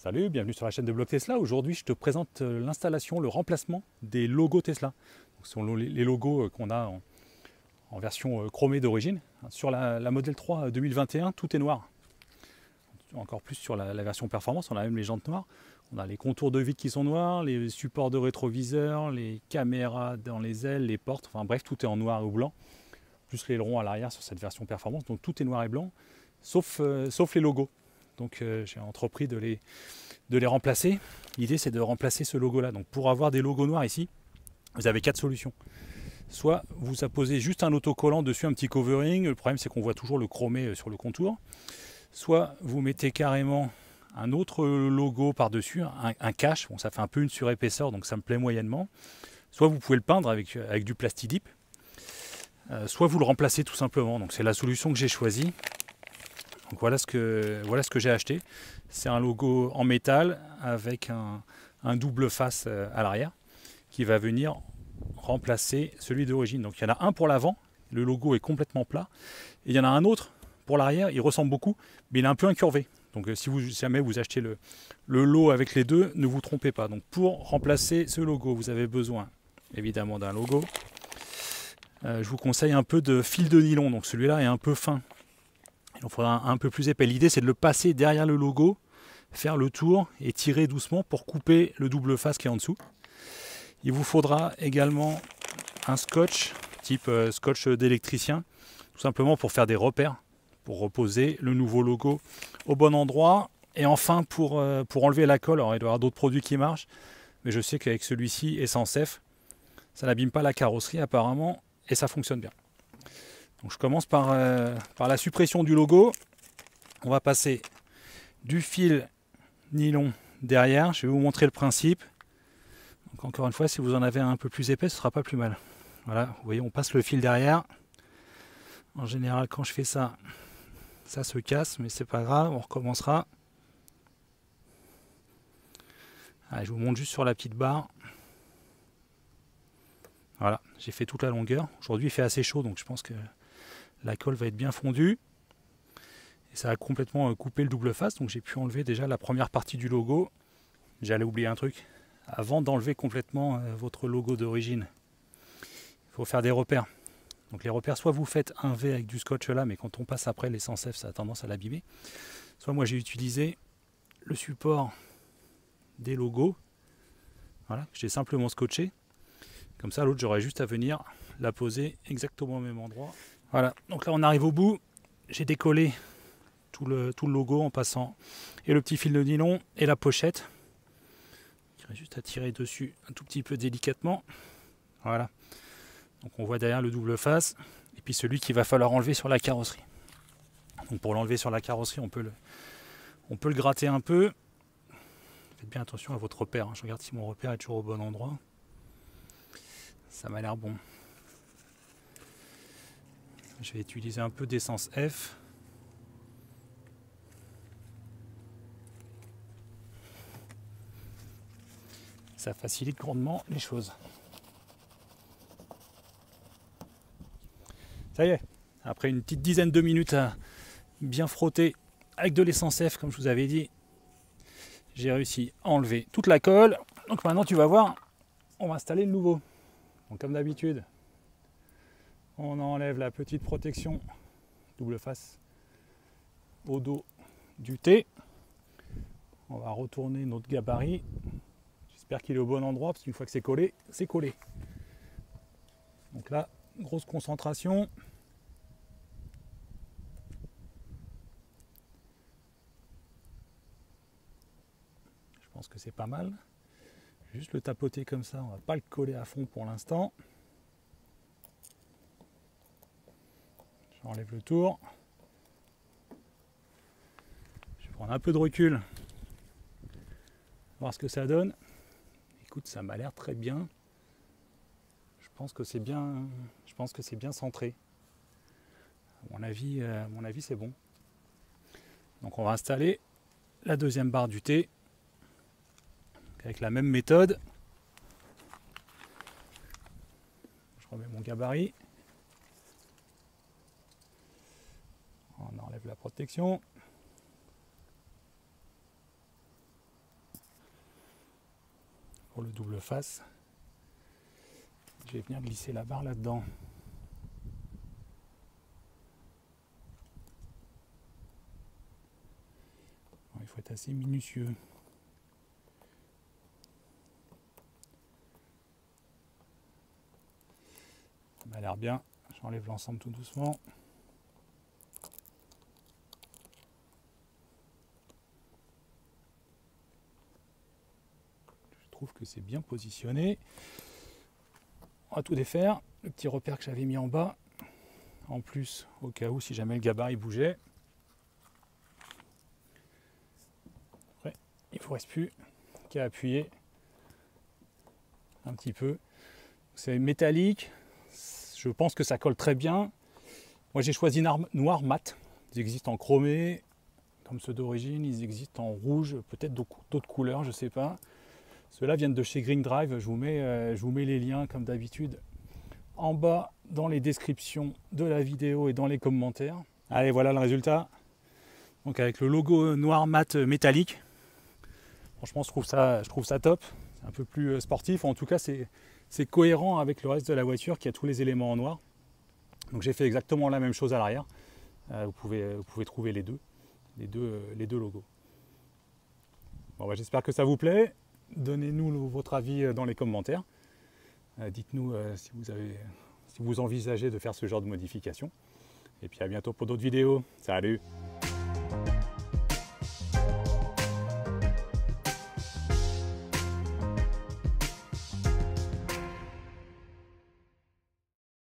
Salut, bienvenue sur la chaîne de Blog Tesla. Aujourd'hui, je te présente l'installation, le remplacement des logos Tesla. Ce sont les logos qu'on a en version chromée d'origine. Sur la Model 3 2021, tout est noir. Encore plus sur la version performance, on a même les jantes noires. On a les contours de vide qui sont noirs, les supports de rétroviseur, les caméras dans les ailes, les portes. Enfin bref, tout est en noir ou blanc. Plus l'aileron à l'arrière sur cette version performance. Donc tout est noir et blanc, sauf les logos. Donc j'ai entrepris de les remplacer. L'idée c'est de remplacer ce logo là. Donc pour avoir des logos noirs ici, vous avez 4 solutions. Soit vous apposez juste un autocollant dessus, un petit covering. Le problème c'est qu'on voit toujours le chromé sur le contour. Soit vous mettez carrément un autre logo par-dessus, un cache. Bon, ça fait un peu une surépaisseur, donc ça me plaît moyennement. Soit vous pouvez le peindre avec du Plastidip. Soit vous le remplacez tout simplement. Donc c'est la solution que j'ai choisie. Donc voilà ce que j'ai acheté. C'est un logo en métal avec un double face à l'arrière qui va venir remplacer celui d'origine. Donc il y en a un pour l'avant, le logo est complètement plat. Et il y en a un autre pour l'arrière, il ressemble beaucoup, mais il est un peu incurvé. Donc si jamais vous achetez le lot avec les deux, ne vous trompez pas. Donc pour remplacer ce logo, vous avez besoin évidemment d'un logo. Je vous conseille un peu de fil de nylon, donc celui-là est un peu fin. Il en faudra un peu plus épais. L'idée c'est de le passer derrière le logo, faire le tour et tirer doucement pour couper le double face qui est en dessous. Il vous faudra également un scotch, type scotch d'électricien, tout simplement pour faire des repères, pour reposer le nouveau logo au bon endroit. Et enfin pour enlever la colle, alors il doit y avoir d'autres produits qui marchent, mais je sais qu'avec celui-ci, Essence F, ça n'abîme pas la carrosserie apparemment et ça fonctionne bien. Donc je commence par la suppression du logo. On va passer du fil nylon derrière. Je vais vous montrer le principe. Donc encore une fois, si vous en avez un peu plus épais, ce sera pas plus mal. Voilà, vous voyez, on passe le fil derrière. En général, quand je fais ça, ça se casse, mais c'est pas grave, on recommencera. Allez, je vous montre juste sur la petite barre. Voilà, j'ai fait toute la longueur. Aujourd'hui, il fait assez chaud, donc je pense que la colle va être bien fondue. Et ça a complètement coupé le double face, donc j'ai pu enlever déjà la première partie du logo. J'allais oublier un truc. Avant d'enlever complètement votre logo d'origine, il faut faire des repères. Donc les repères, soit vous faites un V avec du scotch là, mais quand on passe après l'essence F, ça a tendance à l'abîmer. Soit moi j'ai utilisé le support des logos. Voilà, j'ai simplement scotché. Comme ça, l'autre, j'aurais juste à venir la poser exactement au même endroit. Voilà, donc là on arrive au bout. J'ai décollé tout le logo en passant et le petit fil de nylon et la pochette. Il juste à tirer dessus un tout petit peu délicatement. Voilà. Donc on voit derrière le double face et puis celui qu'il va falloir enlever sur la carrosserie. Donc pour l'enlever sur la carrosserie, on peut le gratter un peu. Faites bien attention à votre repère. Je regarde si mon repère est toujours au bon endroit. Ça m'a l'air bon. Je vais utiliser un peu d'essence F. Ça facilite grandement les choses. Ça y est, après une petite dizaine de minutes à bien frotter avec de l'essence F, comme je vous avais dit, j'ai réussi à enlever toute la colle. Donc maintenant, tu vas voir, on va installer le nouveau. Donc comme d'habitude, on enlève la petite protection double face au dos du T. On va retourner notre gabarit. J'espère qu'il est au bon endroit, parce qu'une fois que c'est collé, c'est collé. Donc là, grosse concentration. Je pense que c'est pas mal. Juste le tapoter comme ça, on va pas le coller à fond pour l'instant. J'enlève le tour. Je vais prendre un peu de recul, voir ce que ça donne. Écoute, ça m'a l'air très bien. Je pense que c'est bien centré. À mon avis, c'est bon. Donc on va installer la deuxième barre du T avec la même méthode. Je remets mon gabarit. On enlève la protection. pour le double face. Je vais venir glisser la barre là-dedans. Il faut être assez minutieux. Ça m'a l'air bien. J'enlève l'ensemble tout doucement. Je trouve que c'est bien positionné. On va tout défaire. Le petit repère que j'avais mis en bas. En plus, au cas où, si jamais le gabarit bougeait. Après, il ne vous reste plus qu'à appuyer un petit peu. C'est métallique. Je pense que ça colle très bien. Moi, j'ai choisi noir mat. Ils existent en chromé, comme ceux d'origine. Ils existent en rouge, peut-être d'autres couleurs, je ne sais pas. Ceux-là viennent de chez Green Drive. Je vous mets les liens, comme d'habitude, en bas dans les descriptions de la vidéo et dans les commentaires. Allez, voilà le résultat. Donc avec le logo noir mat métallique. Franchement, je trouve ça top. C'est un peu plus sportif. En tout cas, c'est cohérent avec le reste de la voiture qui a tous les éléments en noir. Donc j'ai fait exactement la même chose à l'arrière. Vous pouvez trouver les deux logos. Bon, bah, j'espère que ça vous plaît. Donnez-nous votre avis dans les commentaires. Dites-nous si vous envisagez de faire ce genre de modification. Et puis à bientôt pour d'autres vidéos. Salut!